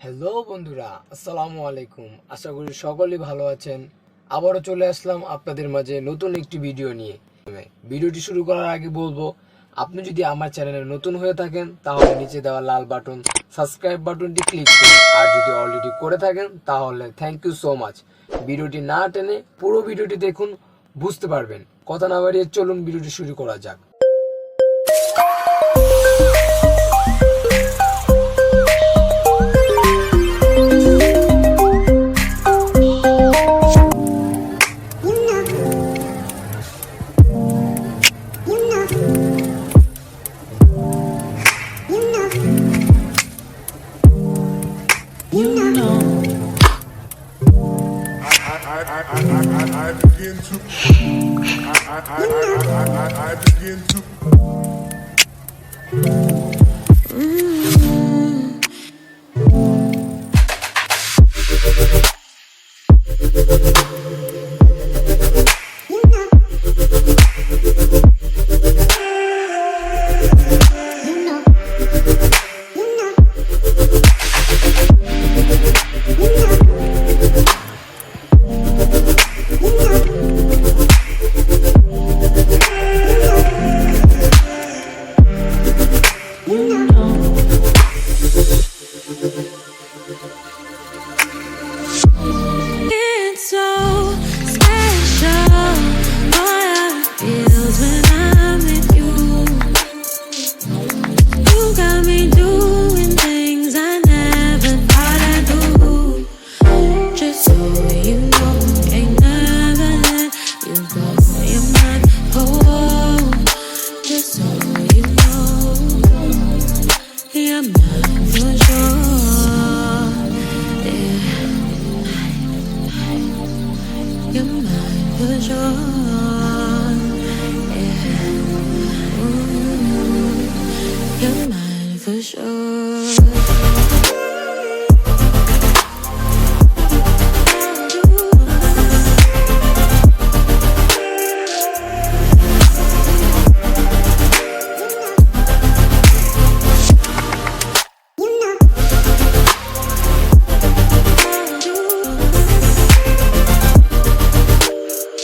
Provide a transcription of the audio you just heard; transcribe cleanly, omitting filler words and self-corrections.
Hello বন্ধুরা, আসসালামু আলাইকুম। আশা করি সকলেই ভালো আছেন। আবারও চলে আসলাম আপনাদের মাঝে নতুন একটি ভিডিও নিয়ে। ভিডিওটি শুরু করার আগে বলবো, আপনি যদি আমার চ্যানেলে নতুন হয়ে থাকেন তাহলে নিচে দেওয়া লাল বাটন সাবস্ক্রাইব বাটনটি ক্লিক করুন। আর যদি অলরেডি করে থাকেন তাহলে থ্যাংক ইউ সো মাচ। ভিডিওটি না টেনে পুরো ভিডিওটি দেখুন, বুঝতে পারবেন। কথা না বাড়িয়ে চলুন ভিডিওটি শুরু করা যাক। I begin to I begin to